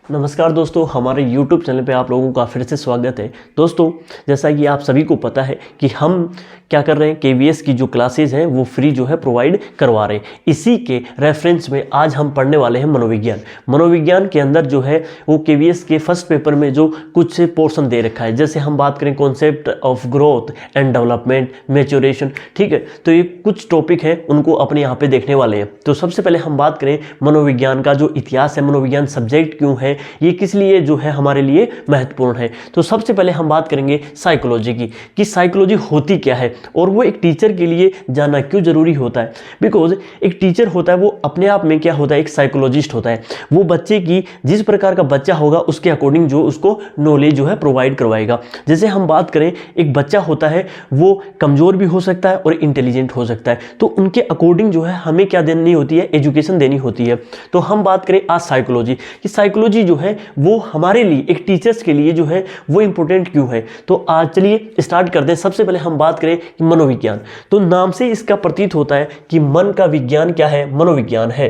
नमस्कार दोस्तों, हमारे YouTube चैनल पे आप लोगों का फिर से स्वागत है। दोस्तों, जैसा कि आप सभी को पता है कि हम क्या कर रहे हैं, KVS की जो क्लासेस हैं वो फ्री जो है प्रोवाइड करवा रहे हैं। इसी के रेफरेंस में आज हम पढ़ने वाले हैं मनोविज्ञान। मनोविज्ञान के अंदर जो है वो KVS के फर्स्ट पेपर में जो कुछ पोर्शन दे रखा है, जैसे हम बात करें concept of growth and development, maturation, ठीक है। तो ये कुछ टॉपिक है, उनको अपने यहाँ पे देखने वाले हैं। तो सबसे पहले हम बात करें मनोविज्ञान का जो इतिहास है, मनोविज्ञान सब्जेक्ट क्यों है, ये किस लिए जो है हमारे लिए महत्वपूर्ण है। तो सबसे पहले हम बात करेंगे साइकोलॉजी की, कि साइकोलॉजी होती क्या है और वो एक टीचर के लिए जानना क्यों जरूरी होता है। बिकॉज एक टीचर होता है वो अपने आप में क्या होता है, एक साइकोलॉजिस्ट होता है। वो बच्चे की जिस प्रकार का बच्चा होगा उसके अकॉर्डिंग जो उसको नॉलेज जो है प्रोवाइड करवाएगा। जैसे हम बात करें, एक बच्चा होता है वो कमजोर भी हो सकता है और इंटेलिजेंट हो सकता है, तो उनके अकॉर्डिंग जो है हमें क्या देनी होती है, एजुकेशन देनी होती है। तो हम बात करें आज साइकोलॉजी कि साइकोलॉजी जो है वो हमारे लिए, एक टीचर्स के लिए जो है वो इंपॉर्टेंट क्यों है। तो आज चलिए स्टार्ट करते हैं। सबसे पहले हम बात करें कि मनोविज्ञान, तो नाम से इसका प्रतीत होता है कि मन का विज्ञान क्या है, मनोविज्ञान है।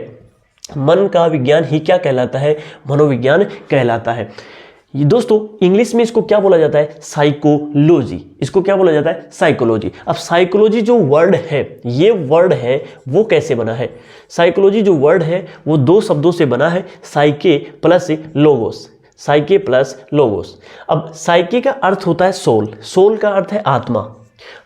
मन का विज्ञान ही क्या कहलाता है, मनोविज्ञान कहलाता है। ये दोस्तों इंग्लिश में इसको क्या बोला जाता है, साइकोलॉजी। इसको क्या बोला जाता है, साइकोलॉजी। अब साइकोलॉजी जो वर्ड है, ये वर्ड है वो कैसे बना है, साइकोलॉजी जो वर्ड है वो दो शब्दों से बना है, साइके प्लस लोगोस। साइके plus logos. अब साइके का अर्थ होता है सोल, सोल का अर्थ है आत्मा।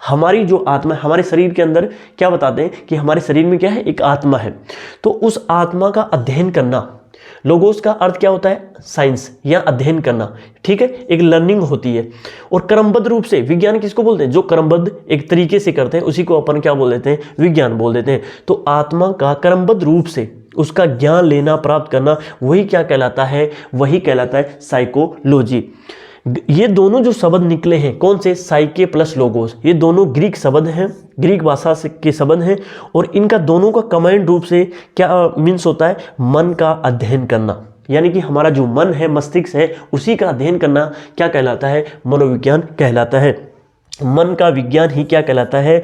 हमारी जो आत्मा, हमारे शरीर के अंदर क्या बताते हैं कि हमारे शरीर में क्या है, एक आत्मा है। तो उस आत्मा का अध्ययन करना, लोगोस का अर्थ क्या होता है, साइंस या अध्ययन करना, ठीक है, एक लर्निंग होती है। और क्रमबद्ध रूप से विज्ञान किसको बोलते हैं, जो क्रमबद्ध एक तरीके से करते हैं उसी को अपन क्या बोल देते हैं, विज्ञान बोल देते हैं। तो आत्मा का क्रमबद्ध रूप से उसका ज्ञान लेना, प्राप्त करना, वही क्या कहलाता है, वही कहलाता है साइकोलॉजी। ये दोनों जो शब्द निकले हैं, कौन से, साइके प्लस लोगोस, ये दोनों ग्रीक शब्द हैं, ग्रीक भाषा से के शब्द हैं। और इनका दोनों का कमांड रूप से क्या मीन्स होता है, मन का अध्ययन करना। यानी कि हमारा जो मन है, मस्तिष्क है, उसी का अध्ययन करना क्या कहलाता है, मनोविज्ञान कहलाता है। मन का विज्ञान ही क्या कहलाता है,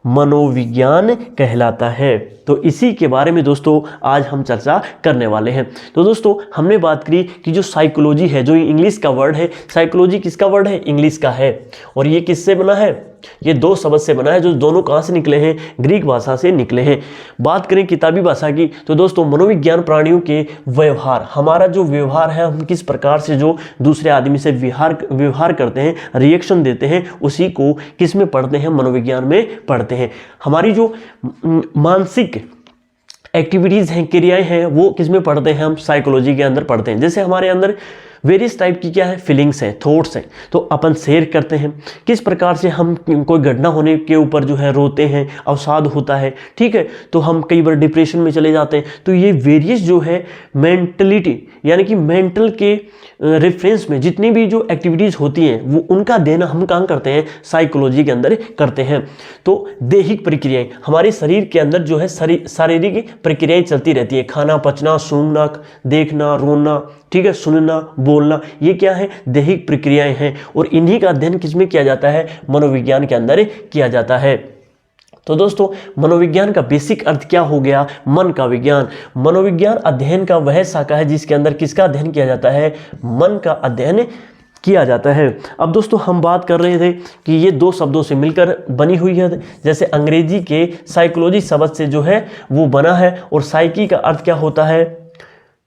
मनोविज्ञान कहलाता है। तो इसी के बारे में दोस्तों आज हम चर्चा करने वाले हैं। तो दोस्तों हमने बात करी कि जो साइकोलॉजी है, जो इंग्लिश का वर्ड है, साइकोलॉजी किसका वर्ड है, इंग्लिश का है। और ये किससे बना है, ये दो शब्द से बना है, जो दोनों कहाँ से निकले हैं, ग्रीक भाषा से निकले हैं। बात करें किताबी भाषा की, तो दोस्तों मनोविज्ञान प्राणियों के व्यवहार, हमारा जो व्यवहार है, हम किस प्रकार से जो दूसरे आदमी से व्यवहार करते हैं, रिएक्शन देते हैं, उसी को किस में पढ़ते हैं, मनोविज्ञान में पढ़ते हैं। हमारी जो मानसिक एक्टिविटीज़ हैं, क्रियाएं हैं, वो किस में पढ़ते हैं, हम साइकोलॉजी के अंदर पढ़ते हैं। जैसे हमारे अंदर वेरियस टाइप की क्या है, फीलिंग्स हैं, थॉट्स हैं, तो अपन शेयर करते हैं। किस प्रकार से हम कोई घटना होने के ऊपर जो है रोते हैं, अवसाद होता है, ठीक है, तो हम कई बार डिप्रेशन में चले जाते हैं। तो ये वेरियस जो है मेंटलिटी, यानी कि मेंटल के रेफरेंस में जितनी भी जो एक्टिविटीज़ होती हैं वो उनका देना हम काम करते हैं, साइकोलॉजी के अंदर करते हैं। तो दैहिक प्रक्रियाएं, हमारे शरीर के अंदर जो है शारीरिक प्रक्रियाएं चलती रहती है, खाना, पचना, सूंघना, देखना, रोना, ठीक है, सुनना, बोलना, ये क्या है, दैहिक प्रक्रियाएं हैं। और इन्हीं का अध्ययन किसमें किया जाता है, मनोविज्ञान के अंदर किया जाता है। तो दोस्तों मनोविज्ञान का बेसिक अर्थ क्या हो गया, मन का विज्ञान। मनोविज्ञान अध्ययन का वह शाखा है जिसके अंदर किसका अध्ययन किया जाता है, मन का अध्ययन किया जाता है। अब दोस्तों हम बात कर रहे थे कि ये दो शब्दों से मिलकर बनी हुई है। जैसे अंग्रेजी के साइकोलॉजी शब्द से जो है वो बना है। और साइकी का अर्थ क्या होता है,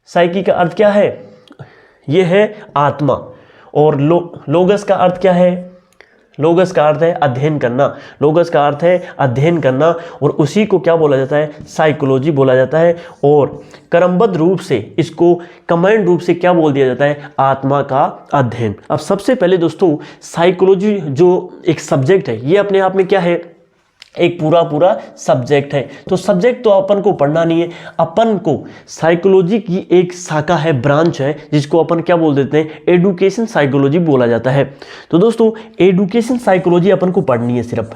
साइकी का अर्थ क्या है, ये है आत्मा। और लोगस का अर्थ क्या है, लोगस का अर्थ है अध्ययन करना, लोगस का अर्थ है अध्ययन करना। और उसी को क्या बोला जाता है, साइकोलॉजी बोला जाता है। और क्रमबद्ध रूप से इसको कमांड रूप से क्या बोल दिया जाता है, आत्मा का अध्ययन। अब सबसे पहले दोस्तों साइकोलॉजी जो एक सब्जेक्ट है, ये अपने आप में क्या है, एक पूरा सब्जेक्ट है। तो सब्जेक्ट तो अपन को पढ़ना नहीं है, अपन को साइकोलॉजी की एक शाखा है, ब्रांच है, जिसको अपन क्या बोल देते हैं, एडुकेशन साइकोलॉजी बोला जाता है। तो दोस्तों एडुकेशन साइकोलॉजी अपन को पढ़नी है सिर्फ।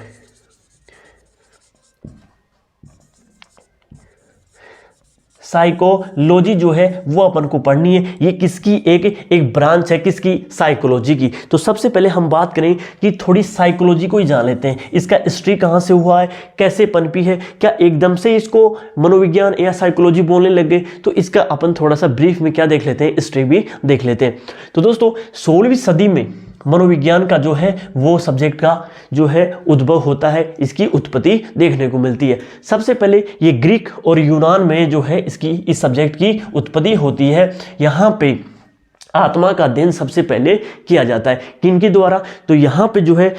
साइकोलॉजी जो है वो अपन को पढ़नी है। ये किसकी एक ब्रांच है, किसकी? साइकोलॉजी की। तो सबसे पहले हम बात करें कि थोड़ी साइकोलॉजी को ही जान लेते हैं। इसका हिस्ट्री कहाँ से हुआ है, कैसे पनपी है, क्या एकदम से इसको मनोविज्ञान या साइकोलॉजी बोलने लग गए? तो इसका अपन थोड़ा सा ब्रीफ में क्या देख लेते हैं, हिस्ट्री भी देख लेते हैं। तो दोस्तों 16वीं सदी में मनोविज्ञान का जो है वो सब्जेक्ट का जो है उद्भव होता है, इसकी उत्पत्ति देखने को मिलती है। सबसे पहले ये ग्रीक और यूनान में जो है इस सब्जेक्ट की उत्पत्ति होती है। यहाँ पे आत्मा का अध्ययन सबसे पहले किया जाता है, किनके द्वारा? तो यहाँ पे जो है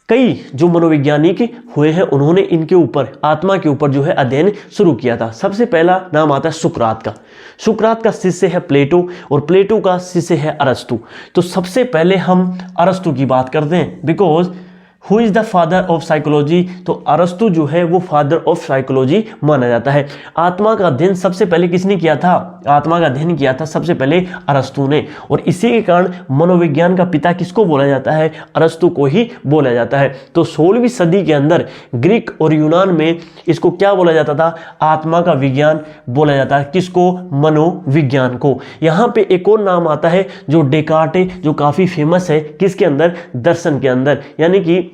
कई जो मनोवैज्ञानिक हुए हैं उन्होंने इनके ऊपर, आत्मा के ऊपर जो है अध्ययन शुरू किया था। सबसे पहला नाम आता है सुकरात का। सुकरात का शिष्य है प्लेटो और प्लेटो का शिष्य है अरस्तु। तो सबसे पहले हम अरस्तु की बात करते हैं, because who is the father of psychology? तो अरस्तु जो है वो फादर ऑफ साइकोलॉजी माना जाता है। आत्मा का अध्ययन सबसे पहले किसने किया था? आत्मा का अध्ययन किया था सबसे पहले अरस्तु ने, और इसी के कारण मनोविज्ञान का पिता किसको बोला जाता है? अरस्तु को ही बोला जाता है। तो 16वीं सदी के अंदर ग्रीक और यूनान में इसको क्या बोला जाता था? आत्मा का विज्ञान बोला जाता है। किसको? मनोविज्ञान को। यहाँ पे एक और नाम आता है जो डेकार्टे, जो काफ़ी फेमस है, किसके अंदर? दर्शन के अंदर, यानी कि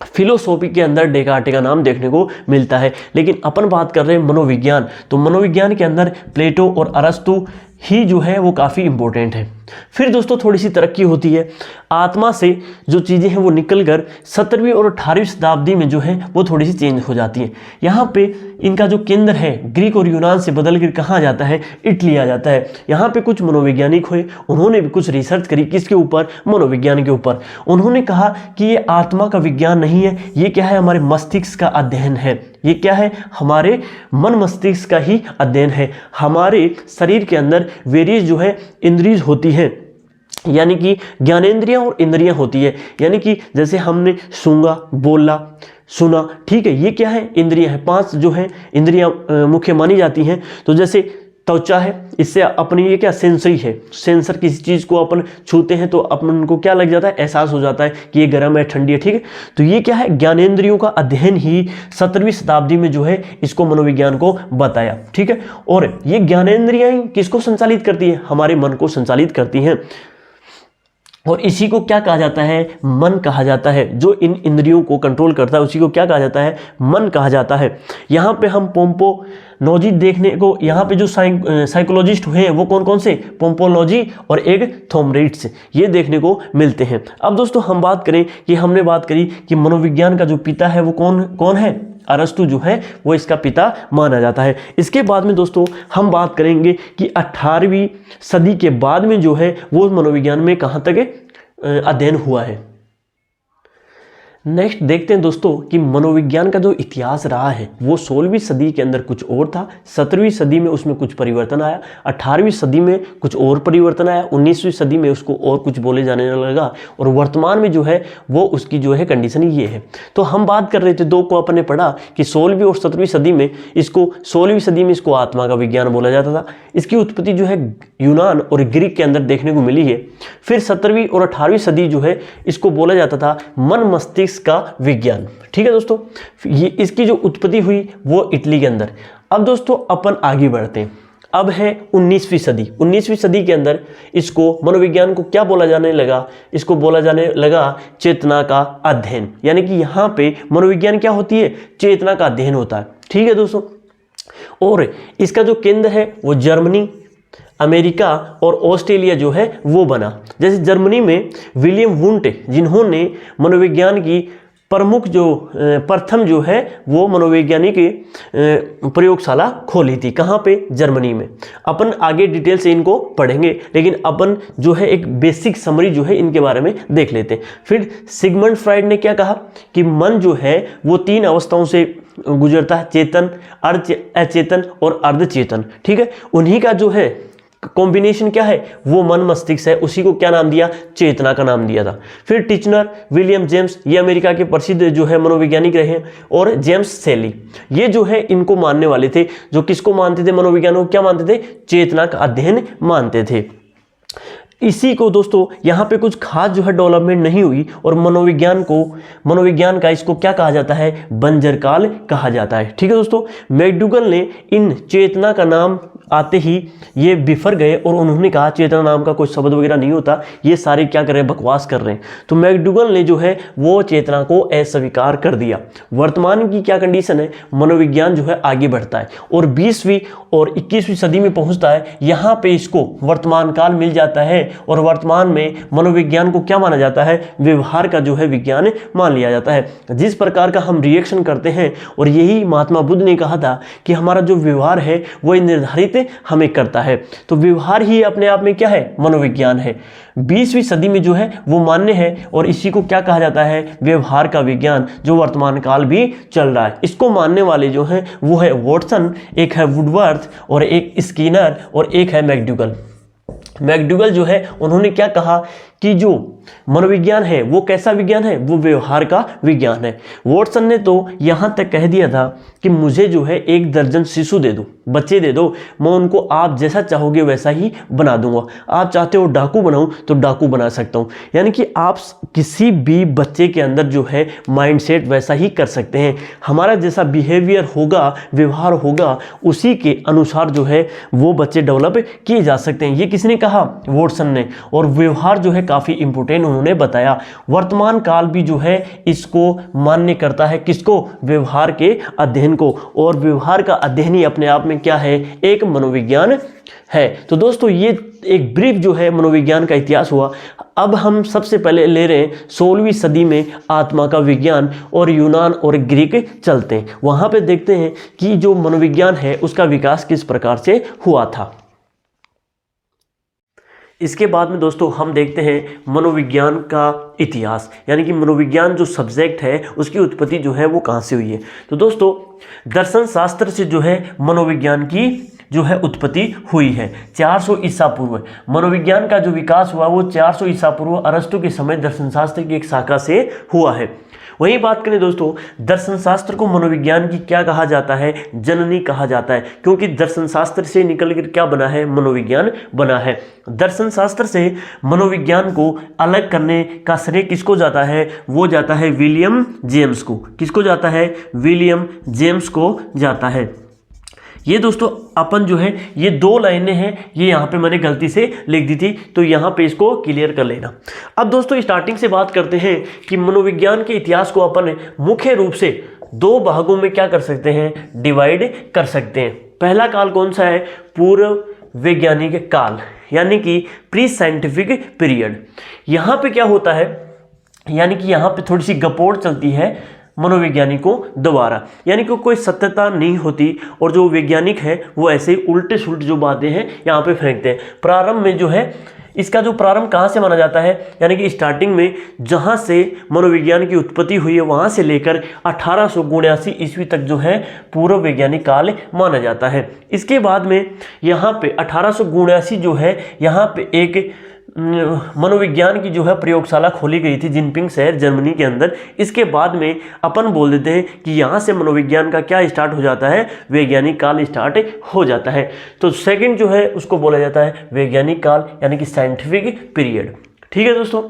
फिलोसॉफी के अंदर डेकार्टे का नाम देखने को मिलता है। लेकिन अपन बात कर रहे हैं मनोविज्ञान, तो मनोविज्ञान के अंदर प्लेटो और अरस्तु ही जो है वो काफ़ी इंपॉर्टेंट है। फिर दोस्तों थोड़ी सी तरक्की होती है, आत्मा से जो चीज़ें हैं वो निकलकर 17वीं और 18वीं शताब्दी में जो है वो थोड़ी सी चेंज हो जाती हैं। यहाँ पे इनका जो केंद्र है ग्रीक और यूनान से बदल कर कहाँ जाता है? इटली आ जाता है। यहाँ पे कुछ मनोवैज्ञानिक हुए, उन्होंने भी कुछ रिसर्च करी, किसके ऊपर? मनोविज्ञान के ऊपर। उन्होंने कहा कि ये आत्मा का विज्ञान नहीं है, ये क्या है? हमारे मस्तिष्क का अध्ययन है। ये क्या है? हमारे मन मस्तिष्क का ही अध्ययन है। हमारे शरीर के अंदर वेरियस जो है इंद्रिय होती है, यानी कि ज्ञानेंद्रियां और इंद्रियां होती है। यानी कि जैसे हमने सूंघा, बोला, सुना, ठीक है, ये क्या है? इंद्रियां है। 5 जो है इंद्रियां मुख्य मानी जाती हैं। तो जैसे त्वचा है, इससे अपनी ये क्या? सेंसरी है। सेंसर किसी चीज़ को अपन छूते हैं तो अपन को क्या लग जाता है? एहसास हो जाता है कि ये गर्म है, ठंडी है, ठीक है। तो ये क्या है? ज्ञानेंद्रियों का अध्ययन ही 17वीं शताब्दी में जो है इसको मनोविज्ञान को बताया, ठीक है। और ये ज्ञानेंद्रियां किसको संचालित करती है? हमारे मन को संचालित करती हैं, और इसी को क्या कहा जाता है? मन कहा जाता है। जो इन इंद्रियों को कंट्रोल करता है उसी को क्या कहा जाता है? मन कहा जाता है। यहाँ पे हम पोम्पोलॉजी देखने को, यहाँ पे जो साइकोलॉजिस्ट हुए हैं वो कौन कौन से? पोम्पोलॉजी और एक थॉमरिट्स, ये देखने को मिलते हैं। अब दोस्तों हम बात करें कि हमने बात करी कि मनोविज्ञान का जो पिता है वो कौन है? अरस्तु जो है वो इसका पिता माना जाता है। इसके बाद में दोस्तों हम बात करेंगे कि 18वीं सदी के बाद में जो है वो मनोविज्ञान में कहाँ तक अध्ययन हुआ है। नेक्स्ट देखते हैं दोस्तों कि मनोविज्ञान का जो इतिहास रहा है वो 16वीं सदी के अंदर कुछ और था, 17वीं सदी में उसमें कुछ परिवर्तन आया, 18वीं सदी में कुछ और परिवर्तन आया, 19वीं सदी में उसको और कुछ बोले जाने लगा, और वर्तमान में जो है वो उसकी जो है कंडीशन ये है। तो हम बात कर रहे थे, 2 को अपने पढ़ा कि 16वीं और 17वीं सदी में इसको, 16वीं सदी में इसको आत्मा का विज्ञान बोला जाता था। इसकी उत्पत्ति जो है यूनान और ग्रीक के अंदर देखने को मिली है। फिर 17वीं और 18वीं सदी जो है इसको बोला जाता था मन मस्तिष्क का विज्ञान, ठीक है दोस्तों। ये इसकी जो उत्पत्ति हुई वो इटली के अंदर। अब दोस्तों अपन आगे बढ़ते हैं, अब है 19वीं सदी। 19वीं सदी के अंदर इसको, मनोविज्ञान को क्या बोला जाने लगा? इसको बोला जाने लगा चेतना का अध्ययन। यानी कि यहाँ पे मनोविज्ञान क्या होती है? चेतना का अध्ययन होता है, ठीक है दोस्तों। और इसका जो केंद्र है वो जर्मनी, अमेरिका और ऑस्ट्रेलिया जो है वो बना। जैसे जर्मनी में विलियम वुंट, जिन्होंने मनोविज्ञान की प्रथम जो है वो मनोवैज्ञानिक प्रयोगशाला खोली थी। कहाँ पे? जर्मनी में। अपन आगे डिटेल से इनको पढ़ेंगे, लेकिन अपन जो है एक बेसिक समरी जो है इनके बारे में देख लेते हैं। फिर सिगमंड फ्राइड ने क्या कहा कि मन जो है वो 3 अवस्थाओं से गुजरता है, चेतन, अचेतन और अर्धचेतन, ठीक है। उन्हीं का जो है कॉम्बिनेशन क्या है? वो मन मस्तिष्क है, उसी को क्या नाम दिया? चेतना का नाम दिया था। फिर टिचनर, विलियम जेम्स, ये अमेरिका के प्रसिद्ध जो है मनोवैज्ञानिक रहे हैं, और जेम्स सेली, ये जो है इनको मानने वाले थे। जो किसको मानते थे? मनोविज्ञान को क्या मानते थे? चेतना का अध्ययन मानते थे। इसी को दोस्तों यहाँ पे कुछ खास जो है डेवलपमेंट नहीं हुई और मनोविज्ञान का इसको क्या कहा जाता है, बंजर काल कहा जाता है। ठीक है दोस्तों, मैकडूगल ने इन चेतना का नाम आते ही ये बिफर गए और उन्होंने कहा चेतना नाम का कोई शब्द वगैरह नहीं होता, ये सारे क्या कर रहे हैं, बकवास कर रहे हैं। तो मैकडूगल ने जो है वो चेतना को अस्वीकार कर दिया। वर्तमान की क्या कंडीशन है, मनोविज्ञान जो है आगे बढ़ता है और 20वीं और 21वीं सदी में पहुंचता है। यहाँ पे इसको वर्तमान काल मिल जाता है और वर्तमान में मनोविज्ञान को क्या माना जाता है, व्यवहार का जो है विज्ञान मान लिया जाता है। जिस प्रकार का हम रिएक्शन करते हैं, और यही महात्मा बुद्ध ने कहा था कि हमारा जो व्यवहार है वो निर्धारित हमें करता है। तो व्यवहार ही अपने आप में क्या है, मनोविज्ञान है। 20वीं सदी में जो है वो मान्य है और इसी को क्या कहा जाता है, व्यवहार का विज्ञान, जो वर्तमान काल भी चल रहा है। इसको मानने वाले जो हैं वो है वॉटसन, एक है वुडवर्थ और एक स्किनर और एक है मैकडूगल। मैकडूगल जो है उन्होंने क्या कहा कि जो मनोविज्ञान है वो कैसा विज्ञान है, वो व्यवहार का विज्ञान है। वॉटसन ने तो यहाँ तक कह दिया था कि मुझे जो है 1 दर्जन शिशु दे दो, बच्चे दे दो, मैं उनको आप जैसा चाहोगे वैसा ही बना दूंगा। आप चाहते हो डाकू बनाऊं तो डाकू बना सकता हूं। यानी कि आप किसी भी बच्चे के अंदर जो है माइंडसेट वैसा ही कर सकते हैं। हमारा जैसा बिहेवियर होगा, व्यवहार होगा, उसी के अनुसार जो है वो बच्चे डेवलप किए जा सकते हैं। ये किसने कहा, वॉटसन ने। और व्यवहार जो है काफ़ी इंपोर्टेंट उन्होंने बताया। वर्तमान काल भी जो है इसको मान्य करता है, किसको, व्यवहार के अध्ययन को। और व्यवहार का अध्ययन ही अपने आप में क्या है, एक मनोविज्ञान है। तो दोस्तों ये एक ब्रीफ जो है मनोविज्ञान का इतिहास हुआ। अब हम सबसे पहले ले रहे हैं 16वीं सदी में आत्मा का विज्ञान, और यूनान और ग्रीक चलते हैं। वहां पे देखते हैं कि जो मनोविज्ञान है उसका विकास किस प्रकार से हुआ था। इसके बाद में दोस्तों हम देखते हैं मनोविज्ञान का इतिहास, यानी कि मनोविज्ञान जो सब्जेक्ट है उसकी उत्पत्ति जो है वो कहाँ से हुई है। तो दोस्तों दर्शन शास्त्र से जो है मनोविज्ञान की जो है उत्पत्ति हुई है 400 ईसा पूर्व। मनोविज्ञान का जो विकास हुआ वो 400 ईसा पूर्व अरस्तु के समय दर्शन शास्त्र की एक शाखा से हुआ है। वही बात करें दोस्तों, दर्शन शास्त्र को मनोविज्ञान की क्या कहा जाता है, जननी कहा जाता है, क्योंकि दर्शन शास्त्र से निकलकर क्या बना है, मनोविज्ञान बना है। दर्शन शास्त्र से मनोविज्ञान को अलग करने का श्रेय किसको जाता है, वो जाता है विलियम जेम्स को। किसको जाता है, विलियम जेम्स को जाता है। ये दोस्तों अपन जो है ये 2 लाइनें हैं, ये यहाँ पे मैंने गलती से लिख दी थी, तो यहाँ पे इसको क्लियर कर लेना। अब दोस्तों स्टार्टिंग से बात करते हैं कि मनोविज्ञान के इतिहास को अपन मुख्य रूप से 2 भागों में क्या कर सकते हैं, डिवाइड कर सकते हैं। पहला काल कौन सा है, पूर्व वैज्ञानिक काल, यानी कि प्री साइंटिफिक पीरियड। यहाँ पे क्या होता है, यानी कि यहाँ पे थोड़ी सी गपोड़ चलती है मनोवैज्ञानिकों द्वारा, यानी कि कोई सत्यता नहीं होती और जो वैज्ञानिक है वो ऐसे ही उल्टे सुलटे जो बातें हैं यहाँ पे फेंकते हैं। प्रारंभ में जो है इसका जो प्रारंभ कहाँ से माना जाता है, यानी कि स्टार्टिंग में जहाँ से मनोविज्ञान की उत्पत्ति हुई है वहाँ से लेकर 1879 ईस्वी तक जो है पूर्व वैज्ञानिक काल माना जाता है। इसके बाद में यहाँ पे 1879 जो है यहाँ पे एक मनोविज्ञान की जो है प्रयोगशाला खोली गई थी जिनपिंग शहर जर्मनी के अंदर। इसके बाद में अपन बोल देते हैं कि यहाँ से मनोविज्ञान का क्या स्टार्ट हो जाता है, वैज्ञानिक काल स्टार्ट हो जाता है। तो सेकंड जो है उसको बोला जाता है वैज्ञानिक काल, यानी कि साइंटिफिक पीरियड। ठीक है दोस्तों,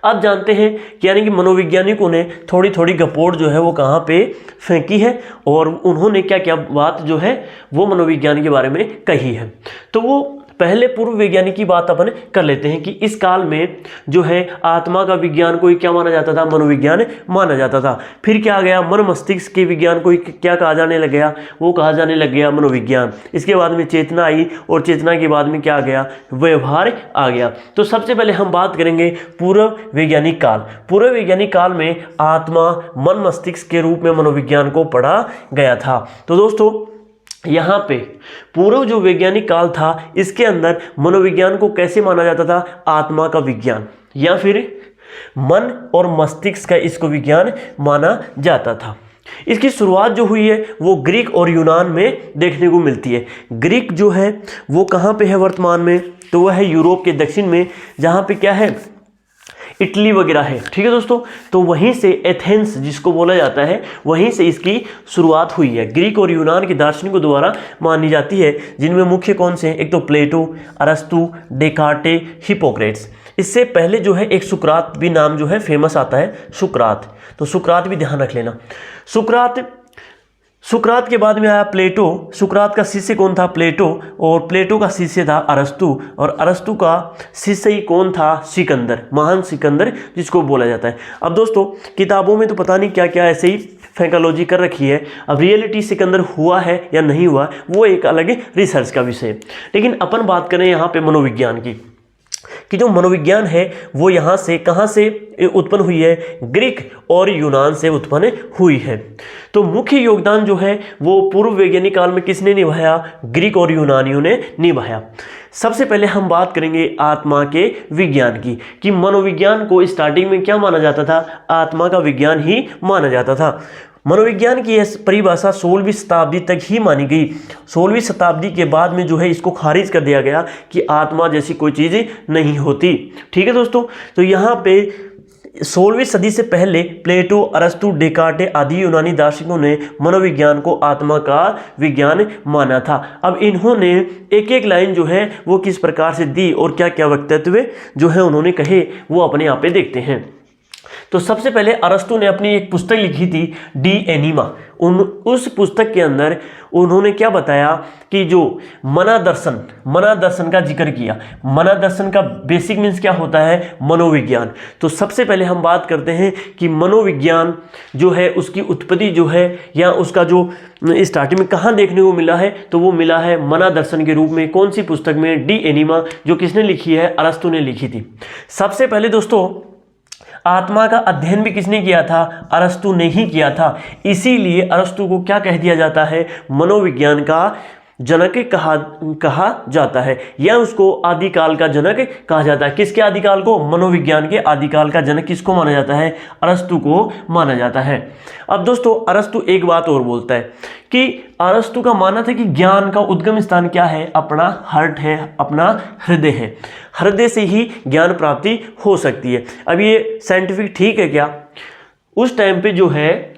अब जानते हैं कि यानी कि मनोवैज्ञानिकों ने थोड़ी थोड़ी गपोड़ जो है वो कहाँ पे फेंकी है और उन्होंने क्या क्या बात जो है वो मनोविज्ञान के बारे में कही है। तो वो पहले पूर्व वैज्ञानिक की बात अपन कर लेते हैं कि इस काल में जो है आत्मा का विज्ञान को क्या माना जाता था, मनोविज्ञान माना जाता था। फिर क्या आ गया, मन मस्तिष्क के विज्ञान को क्या कहा जाने लग गया, वो कहा जाने लग गया मनोविज्ञान। इसके बाद में चेतना आई और चेतना के बाद में क्या आ गया, व्यवहार आ गया। तो सबसे पहले हम बात करेंगे पूर्व वैज्ञानिक काल। पूर्व वैज्ञानिक काल में आत्मा मन मस्तिष्क के रूप में मनोविज्ञान को पढ़ा गया था। तो दोस्तों यहाँ पे पूर्व जो वैज्ञानिक काल था इसके अंदर मनोविज्ञान को कैसे माना जाता था, आत्मा का विज्ञान या फिर मन और मस्तिष्क का इसको विज्ञान माना जाता था। इसकी शुरुआत जो हुई है वो ग्रीक और यूनान में देखने को मिलती है। ग्रीक जो है वो कहाँ पे है वर्तमान में, तो वह है यूरोप के दक्षिण में, जहाँ पे क्या है इटली वगैरह है, ठीक है दोस्तों। तो वहीं से एथेंस जिसको बोला जाता है, वहीं से इसकी शुरुआत हुई है। ग्रीक और यूनान के दार्शनिकों द्वारा मानी जाती है, जिनमें मुख्य कौन से हैं? एक तो प्लेटो, अरस्तु, डेकार्टे, हिप्पोक्रेट्स। इससे पहले जो है एक सुकरात भी नाम जो है फेमस आता है, सुकरात। तो सुकरात भी ध्यान रख लेना। सुकरात के बाद में आया प्लेटो। सुकरात का शिष्य कौन था? प्लेटो। और प्लेटो का शिष्य था अरस्तु। और अरस्तु का शिष्य ही कौन था? सिकंदर, महान सिकंदर जिसको बोला जाता है। अब दोस्तों किताबों में तो पता नहीं क्या क्या ऐसे ही फैंकोलॉजी कर रखी है। अब रियलिटी सिकंदर हुआ है या नहीं हुआ वो एक अलग रिसर्च का विषय है। लेकिन अपन बात करें यहाँ पे मनोविज्ञान की, कि जो मनोविज्ञान है वो यहाँ से कहाँ से उत्पन्न हुई है? ग्रीक और यूनान से उत्पन्न हुई है। तो मुख्य योगदान जो है वो पूर्व वैज्ञानिक काल में किसने निभाया? ग्रीक और यूनानियों ने निभाया। सबसे पहले हम बात करेंगे आत्मा के विज्ञान की, कि मनोविज्ञान को स्टार्टिंग में क्या माना जाता था? आत्मा का विज्ञान ही माना जाता था। मनोविज्ञान की यह परिभाषा 16वीं शताब्दी तक ही मानी गई। 16वीं शताब्दी के बाद में जो है इसको खारिज कर दिया गया कि आत्मा जैसी कोई चीज़ नहीं होती, ठीक है दोस्तों। तो यहाँ पे 16वीं सदी से पहले प्लेटो, अरस्तु, डेकार्टे आदि यूनानी दार्शनिकों ने मनोविज्ञान को आत्मा का विज्ञान माना था। अब इन्होंने एक एक लाइन जो है वो किस प्रकार से दी और क्या क्या वक्तव्य जो है उन्होंने कहे वो अपने यहाँ पे देखते हैं। तो सबसे पहले अरस्तु ने अपनी एक पुस्तक लिखी थी, डी एनिमा। उस पुस्तक के अंदर उन्होंने क्या बताया कि जो मना दर्शन का जिक्र किया। मना दर्शन का बेसिक मीन्स क्या होता है? मनोविज्ञान। तो सबसे पहले हम बात करते हैं कि मनोविज्ञान जो है उसकी उत्पत्ति जो है या उसका जो स्टार्टिंग में कहाँ देखने को मिला है? तो वो मिला है मना दर्शन के रूप में। कौन सी पुस्तक में? डी एनिमा, जो किसने लिखी है? अरस्तु ने लिखी थी। सबसे पहले दोस्तों आत्मा का अध्ययन भी किसने किया था? अरस्तु ने ही किया था। इसीलिए अरस्तु को क्या कह दिया जाता है? मनोविज्ञान का जनक कहा जाता है, या उसको आदिकाल का जनक कहा जाता है। किसके आदिकाल को? मनोविज्ञान के आदिकाल का जनक किसको माना जाता है? अरस्तु को माना जाता है। अब दोस्तों अरस्तु एक बात और बोलता है कि अरस्तु का मानना था कि ज्ञान का उद्गम स्थान क्या है? अपना हार्ट है, अपना हृदय है। हृदय से ही ज्ञान प्राप्ति हो सकती है। अब ये साइंटिफिक ठीक है क्या? उस टाइम पे जो है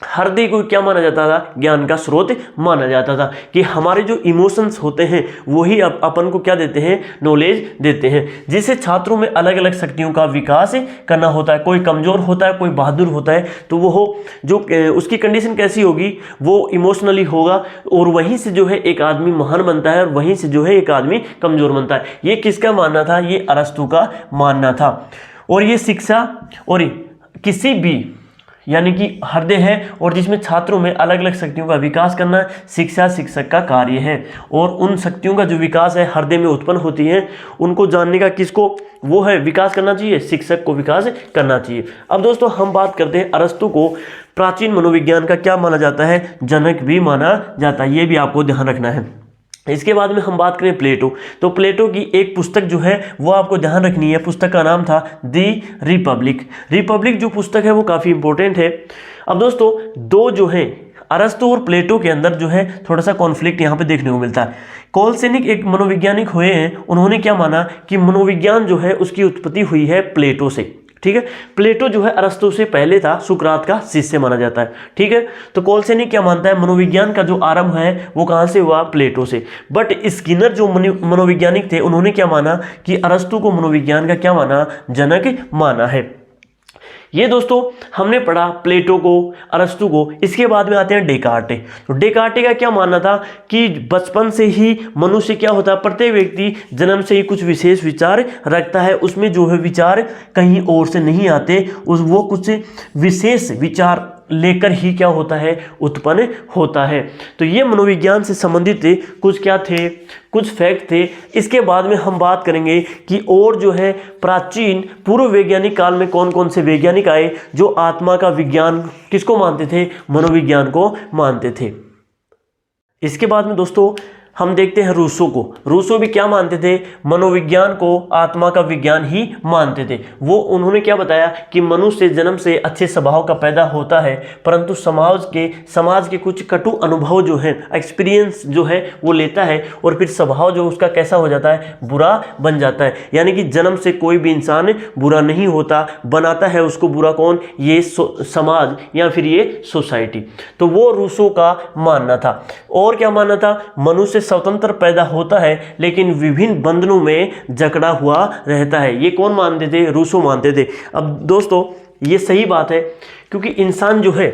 हृदय को क्या माना जाता था? ज्ञान का स्रोत माना जाता था, कि हमारे जो इमोशंस होते हैं वही अपन को क्या देते हैं? नॉलेज देते हैं। जिससे छात्रों में अलग अलग शक्तियों का विकास करना होता है। कोई कमज़ोर होता है, कोई बहादुर होता है, तो वो जो उसकी कंडीशन कैसी होगी? वो इमोशनली होगा, और वहीं से जो है एक आदमी महान बनता है और वहीं से जो है एक आदमी कमज़ोर बनता है। ये किसका मानना था? ये अरस्तु का मानना था। और ये शिक्षा और किसी भी यानी कि हृदय है और जिसमें छात्रों में अलग अलग शक्तियों का विकास करना शिक्षा शिक्षक का कार्य है। और उन शक्तियों का जो विकास है हृदय में उत्पन्न होती है, उनको जानने का किसको वो है विकास करना चाहिए? शिक्षक को विकास करना चाहिए। अब दोस्तों हम बात करते हैं अरस्तु को प्राचीन मनोविज्ञान का क्या माना जाता है? जनक भी माना जाता है। ये भी आपको ध्यान रखना है। इसके बाद में हम बात करें प्लेटो। तो प्लेटो की एक पुस्तक जो है वो आपको ध्यान रखनी है। पुस्तक का नाम था दी रिपब्लिक जो पुस्तक है वो काफ़ी इंपॉर्टेंट है। अब दोस्तों दो जो है अरस्तु और प्लेटो के अंदर जो है थोड़ा सा कॉन्फ्लिक्ट यहाँ पे देखने को मिलता है। कोलसेनिक एक मनोवैज्ञानिक हुए हैं, उन्होंने क्या माना कि मनोविज्ञान जो है उसकी उत्पत्ति हुई है प्लेटो से। ठीक है, प्लेटो जो है अरस्तु से पहले था, सुकरात का शिष्य माना जाता है। ठीक है, तो कोलसेनिक क्या मानता है? मनोविज्ञान का जो आरंभ है वो कहाँ से हुआ? प्लेटो से। बट स्किनर जो मनोवैज्ञानिक थे उन्होंने क्या माना कि अरस्तु को मनोविज्ञान का क्या माना? जनक माना है। ये दोस्तों हमने पढ़ा प्लेटो को, अरस्तु को। इसके बाद में आते हैं डेकार्टे। तो डेकार्टे का क्या मानना था कि बचपन से ही मनुष्य क्या होता है, प्रत्येक व्यक्ति जन्म से ही कुछ विशेष विचार रखता है, उसमें जो है विचार कहीं और से नहीं आते, वो कुछ विशेष विचार लेकर ही क्या होता है? उत्पन्न होता है। तो ये मनोविज्ञान से संबंधित कुछ क्या थे? कुछ फैक्ट थे। इसके बाद में हम बात करेंगे कि और जो है प्राचीन पूर्व वैज्ञानिक काल में कौन कौन से वैज्ञानिक आए जो आत्मा का विज्ञान किसको मानते थे? मनोविज्ञान को मानते थे। इसके बाद में दोस्तों हम देखते हैं रूसो को। रूसो भी क्या मानते थे? मनोविज्ञान को आत्मा का विज्ञान ही मानते थे। वो उन्होंने क्या बताया कि मनुष्य जन्म से अच्छे स्वभाव का पैदा होता है, परंतु समाज के कुछ कटु अनुभव जो है, एक्सपीरियंस जो है वो लेता है और फिर स्वभाव जो उसका कैसा हो जाता है? बुरा बन जाता है। यानी कि जन्म से कोई भी इंसान बुरा नहीं होता, बनाता है उसको बुरा कौन? ये समाज या फिर ये सोसाइटी। तो वो रूसो का मानना था। और क्या मानना था? मनुष्य स्वतंत्र पैदा होता है लेकिन विभिन्न बंधनों में जकड़ा हुआ रहता है। ये कौन मानते थे? रूसो मानते थे। अब दोस्तों ये सही बात है, क्योंकि इंसान जो है,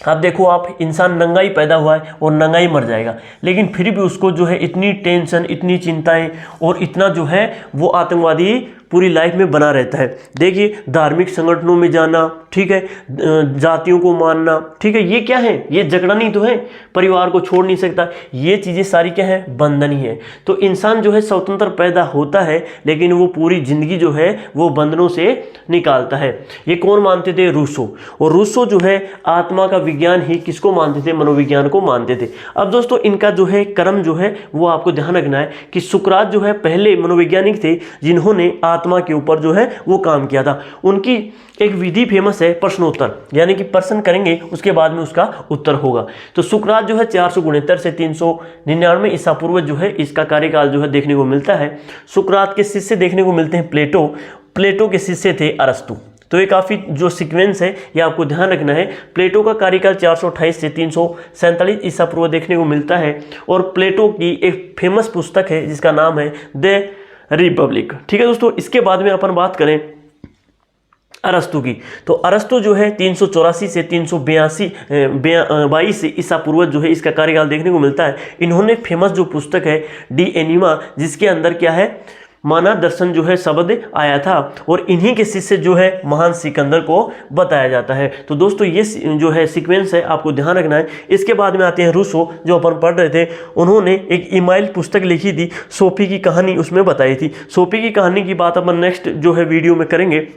आप देखो, आप इंसान नंगा ही पैदा हुआ है और नंगा ही मर जाएगा, लेकिन फिर भी उसको जो है इतनी टेंशन, इतनी चिंताएं और इतना जो है वो आतंकवादी पूरी लाइफ में बना रहता है। देखिए, धार्मिक संगठनों में जाना, ठीक है, जातियों को मानना, ठीक है, ये क्या है? ये झगड़ा नहीं तो है, परिवार को छोड़ नहीं सकता, ये चीज़ें सारी क्या है? बंधन ही है। तो इंसान जो है स्वतंत्र पैदा होता है लेकिन वो पूरी जिंदगी जो है वो बंधनों से निकालता है। ये कौन मानते थे? रूसो। और रूसो जो है आत्मा का विज्ञान ही किसको मानते थे? मनोविज्ञान को मानते थे। अब दोस्तों इनका जो है कर्म जो है वो आपको ध्यान रखना है कि सुकरात जो है पहले मनोवैज्ञानिक थे जिन्होंने आत्मा के ऊपर जो है वो काम किया था। उनकी एक विधि फेमस है प्रश्नोत्तर, यानी कि प्रश्न करेंगे उसके बाद में उसका उत्तर होगा। तो सुकरात जो है 469 से 399 ईसा पूर्व जो है इसका कार्यकाल जो है देखने को मिलता है। सुकरात के शिष्य देखने को मिलते हैं प्लेटो। प्लेटो के शिष्य थे अरस्तु। तो ये काफ़ी जो सीक्वेंस है ये आपको ध्यान रखना है। प्लेटो का कार्यकाल 428 से 347 ईसा पूर्व देखने को मिलता है। और प्लेटो की एक फेमस पुस्तक है जिसका नाम है द रिपब्लिक। ठीक है दोस्तों, इसके बाद में अपन बात करें अरस्तु की। तो अरस्तु जो है 384 से 382 ईसा पूर्व जो है इसका कार्यकाल देखने को मिलता है। इन्होंने फेमस जो पुस्तक है डी एनिमा, जिसके अंदर क्या है? मानव दर्शन जो है शब्द आया था, और इन्हीं के शिष्य जो है महान सिकंदर को बताया जाता है। तो दोस्तों ये जो है सीक्वेंस है आपको ध्यान रखना है। इसके बाद में आते हैं रूसो, जो अपन पढ़ रहे थे। उन्होंने एक ईमाइल पुस्तक लिखी थी, सोफी की कहानी उसमें बताई थी। सोफी की कहानी की बात अपन नेक्स्ट जो है वीडियो में करेंगे।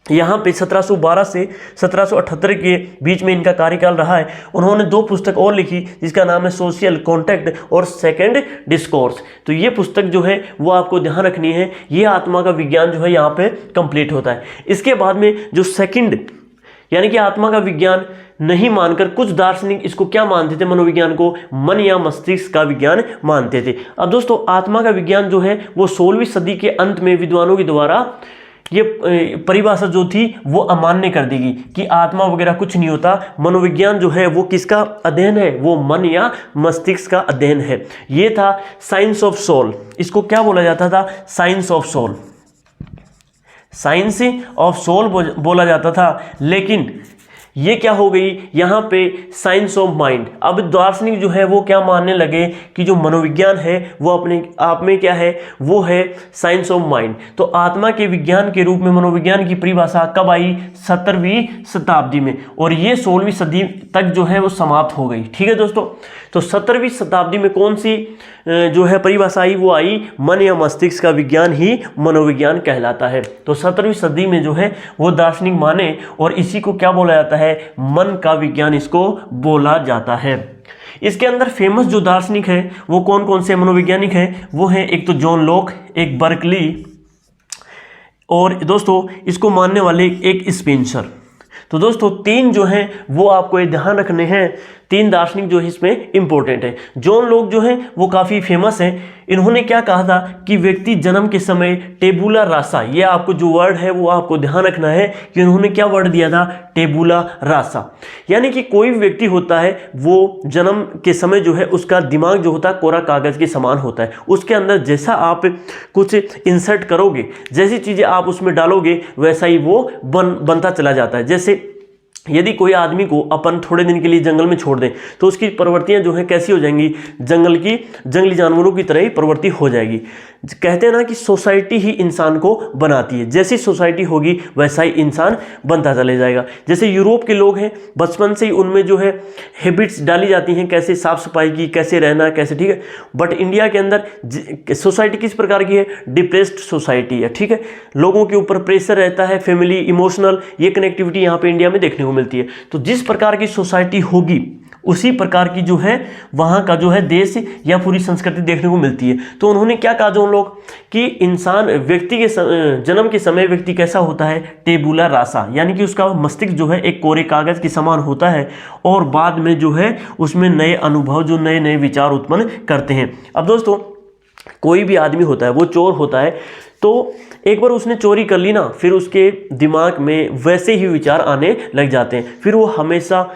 यहाँ पे 1712 से 1778 के बीच में इनका कार्यकाल रहा है। उन्होंने 2 पुस्तक और लिखी जिसका नाम है सोशल कॉन्टैक्ट और सेकंड डिस्कोर्स। तो ये पुस्तक जो है वो आपको ध्यान रखनी है। ये आत्मा का विज्ञान जो है यहाँ पे कंप्लीट होता है। इसके बाद में जो सेकंड यानी कि आत्मा का विज्ञान नहीं मानकर कुछ दार्शनिक इसको क्या मानते थे? मनोविज्ञान को मन या मस्तिष्क का विज्ञान मानते थे। अब दोस्तों आत्मा का विज्ञान जो है वो 16वीं सदी के अंत में विद्वानों के द्वारा ये परिभाषा जो थी वो अमान्य कर देगी कि आत्मा वगैरह कुछ नहीं होता। मनोविज्ञान जो है वो किसका अध्ययन है? वो मन या मस्तिष्क का अध्ययन है। ये था साइंस ऑफ सोल। इसको क्या बोला जाता था? Science of soul. Science of soul बोला जाता था। लेकिन ये क्या हो गई यहाँ पे? Science of mind. अब दार्शनिक जो है वो क्या मानने लगे कि जो मनोविज्ञान है वो अपने आप में क्या है? वो है साइंस ऑफ माइंड। तो आत्मा के विज्ञान के रूप में मनोविज्ञान की परिभाषा कब आई? 17वीं शताब्दी में, और ये 16वीं सदी तक जो है वो समाप्त हो गई। ठीक है दोस्तों, तो 17वीं शताब्दी में कौन सी जो है परिभाषा आई? वो आई मन या मस्तिष्क का विज्ञान ही मनोविज्ञान कहलाता है। तो 17वीं सदी में जो है वो दार्शनिक माने, और इसी को क्या बोला जाता है? मन का विज्ञान इसको बोला जाता है। इसके अंदर फेमस जो दार्शनिक है वो कौन कौन से मनोवैज्ञानिक हैं? वो है एक तो जॉन लॉक, एक बर्कली, और दोस्तों इसको मानने वाले एक स्पेंसर। तो दोस्तों 3 जो हैं वो आपको ये ध्यान रखने हैं। 3 दार्शनिक जो है इसमें इंपॉर्टेंट है। जॉन लॉक जो है वो काफ़ी फेमस है। इन्होंने क्या कहा था कि व्यक्ति जन्म के समय टेबुला रासा, ये आपको जो वर्ड है वो आपको ध्यान रखना है कि उन्होंने क्या वर्ड दिया था? टेबुला रासा। यानी कि कोई भी व्यक्ति होता है वो जन्म के समय जो है उसका दिमाग जो होता है कोरा कागज के समान होता है। उसके अंदर जैसा आप कुछ इंसर्ट करोगे, जैसी चीज़ें आप उसमें डालोगे, वैसा ही वो बनता चला जाता है। जैसे यदि कोई आदमी को अपन थोड़े दिन के लिए जंगल में छोड़ दें तो उसकी प्रवृत्तियां जो हैं कैसी हो जाएंगी? जंगली जानवरों की तरह ही प्रवृत्ति हो जाएगी। कहते हैं ना कि सोसाइटी ही इंसान को बनाती है। जैसी सोसाइटी होगी वैसा ही इंसान बनता चले जाएगा। जैसे यूरोप के लोग हैं, बचपन से ही उनमें जो है हैबिट्स डाली जाती हैं, कैसे साफ सफाई की, कैसे रहना, कैसे, ठीक है। बट इंडिया के अंदर सोसाइटी किस प्रकार की है? डिप्रेस्ड सोसाइटी है, ठीक है। लोगों के ऊपर प्रेशर रहता है, फैमिली, इमोशनल, ये कनेक्टिविटी यहाँ पे इंडिया में देखने को मिलती है। तो जिस प्रकार की सोसाइटी होगी उसी प्रकार की जो है वहाँ का जो है देश या पूरी संस्कृति देखने को मिलती है। तो उन्होंने क्या कहा जो लोग कि इंसान व्यक्ति के जन्म के समय व्यक्ति कैसा होता है, टेबुला रासा, यानी कि उसका मस्तिष्क जो है एक कोरे कागज के समान होता है और बाद में जो है उसमें नए अनुभव जो नए नए विचार उत्पन्न करते हैं। अब दोस्तों कोई भी आदमी होता है वो चोर होता है, तो एक बार उसने चोरी कर ली ना, फिर उसके दिमाग में वैसे ही विचार आने लग जाते हैं, फिर वो हमेशा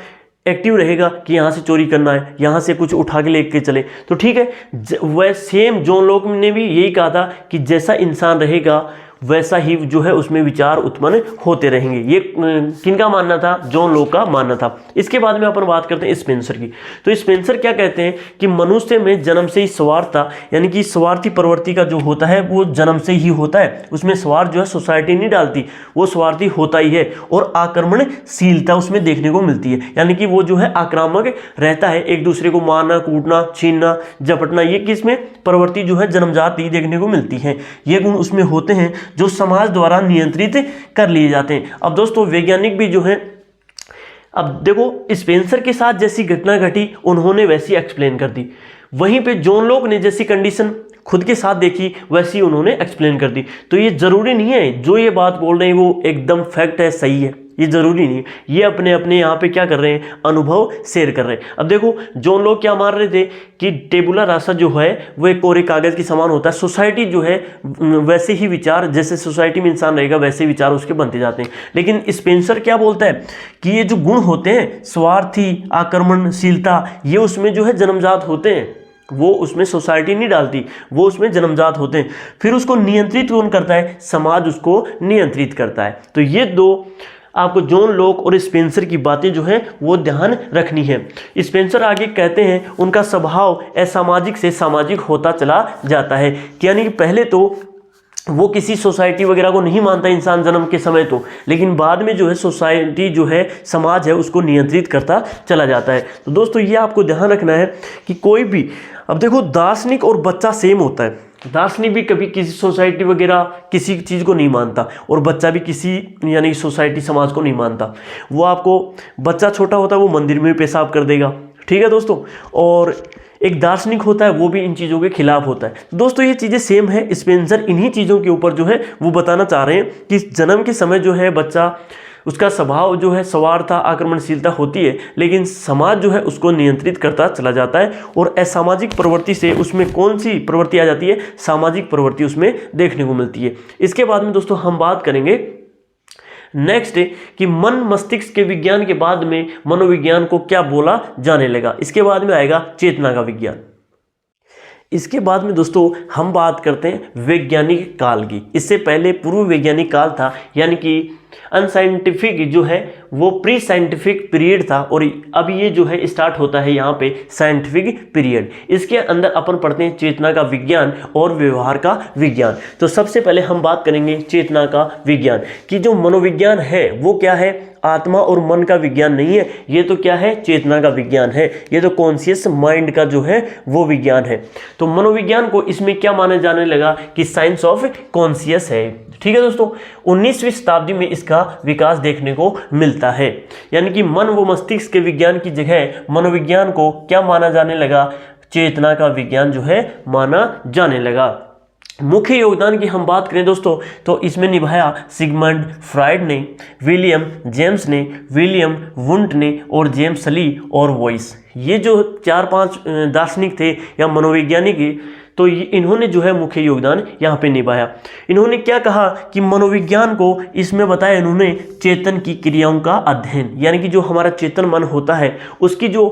एक्टिव रहेगा कि यहाँ से चोरी करना है, यहाँ से कुछ उठा के लेके चले। तो ठीक है, वह सेम जॉन लॉक ने भी यही कहा था कि जैसा इंसान रहेगा वैसा ही जो है उसमें विचार उत्पन्न होते रहेंगे। ये किनका मानना था? जॉन लॉक का मानना था। इसके बाद में अपन बात करते हैं स्पेंसर की। तो स्पेंसर क्या कहते हैं कि मनुष्य में जन्म से ही स्वार्थता, यानी कि स्वार्थी प्रवृत्ति का जो होता है वो जन्म से ही होता है। उसमें स्वार्थ जो है सोसाइटी नहीं डालती, वो स्वार्थी होता ही है, और आक्रमणशीलता उसमें देखने को मिलती है, यानी कि वो जो है आक्रामक रहता है, एक दूसरे को मारना, कूटना, छीनना, झपटना, ये किसमें प्रवृत्ति जो है जन्मजात ही देखने को मिलती है। ये गुण उसमें होते हैं जो समाज द्वारा नियंत्रित कर लिए जाते हैं। अब दोस्तों वैज्ञानिक भी जो है, अब देखो स्पेंसर के साथ जैसी घटना घटी उन्होंने वैसी एक्सप्लेन कर दी, वहीं पे जॉन लॉक ने जैसी कंडीशन खुद के साथ देखी वैसी उन्होंने एक्सप्लेन कर दी। तो ये जरूरी नहीं है जो ये बात बोल रहे हैं वो एकदम फैक्ट है, सही है, ये जरूरी नहीं है। ये अपने अपने यहाँ पे क्या कर रहे हैं, अनुभव शेयर कर रहे हैं। अब देखो जॉन लॉक क्या मान रहे थे कि टेबुला रासा जो है वो एक कोरे कागज के समान होता है, सोसाइटी जो है वैसे ही विचार, जैसे सोसाइटी में इंसान रहेगा वैसे विचार उसके बनते जाते हैं। लेकिन स्पेंसर क्या बोलता है कि ये जो गुण होते हैं स्वार्थी, आक्रमणशीलता, ये उसमें जो है जन्मजात होते हैं, वो उसमें सोसाइटी नहीं डालती, वो उसमें जन्मजात होते हैं। फिर उसको नियंत्रित कौन करता है? समाज उसको नियंत्रित करता है। तो ये दो आपको जॉन लॉक और स्पेंसर की बातें जो है वो ध्यान रखनी है। स्पेंसर आगे कहते हैं उनका स्वभाव असामाजिक से सामाजिक होता चला जाता है, यानी कि पहले तो वो किसी सोसाइटी वगैरह को नहीं मानता इंसान जन्म के समय तो, लेकिन बाद में जो है सोसाइटी जो है, समाज है, उसको नियंत्रित करता चला जाता है। तो दोस्तों ये आपको ध्यान रखना है कि कोई भी, अब देखो दार्शनिक और बच्चा सेम होता है। दार्शनिक भी कभी किसी सोसाइटी वगैरह किसी चीज़ को नहीं मानता, और बच्चा भी किसी यानी सोसाइटी समाज को नहीं मानता। वो आपको, बच्चा छोटा होता है वो मंदिर में भी पेशाब कर देगा, ठीक है दोस्तों, और एक दार्शनिक होता है वो भी इन चीज़ों के खिलाफ होता है। तो दोस्तों ये चीज़ें सेम है। स्पेंसर इन्हीं चीज़ों के ऊपर जो है वो बताना चाह रहे हैं कि जन्म के समय जो है बच्चा, उसका स्वभाव जो है स्वार्थता, आक्रमणशीलता होती है, लेकिन समाज जो है उसको नियंत्रित करता चला जाता है, और असामाजिक प्रवृत्ति से उसमें कौन सी प्रवृत्ति आ जाती है? सामाजिक प्रवृत्ति उसमें देखने को मिलती है। इसके बाद में दोस्तों हम बात करेंगे नेक्स्ट कि मन मस्तिष्क के विज्ञान के बाद में मनोविज्ञान को क्या बोला जाने लगा। इसके बाद में आएगा चेतना का विज्ञान। इसके बाद में दोस्तों हम बात करते हैं वैज्ञानिक काल की। इससे पहले पूर्व वैज्ञानिक काल था, यानी कि अनसाइंटिफिक जो है वो प्री साइंटिफिक पीरियड था, और अब ये जो है स्टार्ट होता है यहाँ पे साइंटिफिक पीरियड। इसके अंदर अपन पढ़ते हैं चेतना का विज्ञान और व्यवहार का विज्ञान। तो सबसे पहले हम बात करेंगे चेतना का विज्ञान कि जो मनोविज्ञान है वो क्या है? आत्मा और मन का विज्ञान नहीं है, ये तो क्या है? चेतना का विज्ञान है। ये तो कॉन्शियस माइंड का जो है वो विज्ञान है। तो मनोविज्ञान को इसमें क्या माना जाने लगा कि साइंस ऑफ कॉन्शियस है, ठीक है दोस्तों। 19वीं शताब्दी में इसका विकास देखने को मिलता है, यानी कि मन व मस्तिष्क के विज्ञान की जगह मनोविज्ञान को क्या माना जाने लगा? चेतना का विज्ञान जो है माना जाने लगा। मुख्य योगदान की हम बात करें दोस्तों तो इसमें निभाया सिगमंड फ्राइड ने, विलियम जेम्स ने, विलियम वुंट ने, और जेम्स ली और वॉइस। ये जो 4-5 दार्शनिक थे या मनोवैज्ञानिक, तो इन्होंने जो है मुख्य योगदान यहाँ पे निभाया। इन्होंने क्या कहा कि मनोविज्ञान को इसमें बताया इन्होंने चेतन की क्रियाओं का अध्ययन, यानी कि जो हमारा चेतन मन होता है उसकी जो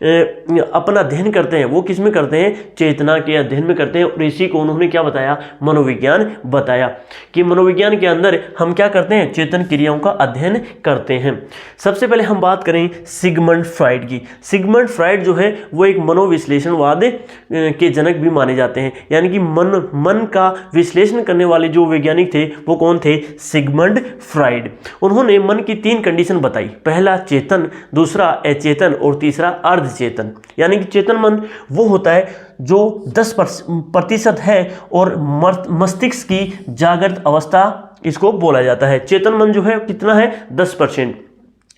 अपना अध्ययन करते हैं वो किस में करते हैं? चेतना के अध्ययन में करते हैं। और इसी को उन्होंने क्या बताया? मनोविज्ञान बताया कि मनोविज्ञान के अंदर हम क्या करते हैं? चेतन क्रियाओं का अध्ययन करते हैं। सबसे पहले हम बात करें सिगमंड फ्राइड की। सिगमंड फ्राइड जो है वो एक मनोविश्लेषणवाद के जनक भी माने जाते हैं, यानी कि मन का विश्लेषण करने वाले जो वैज्ञानिक थे वो कौन थे? Sigmund Freud. उन्होंने मन की 3 कंडीशन बताई, पहला चेतन, दूसरा अचेतन और तीसरा अर्धचेतन। यानी कि चेतन मन वो होता है जो 10% है और मस्तिष्क की जागृत अवस्था इसको बोला जाता है। चेतन मन जो है कितना है? 10%।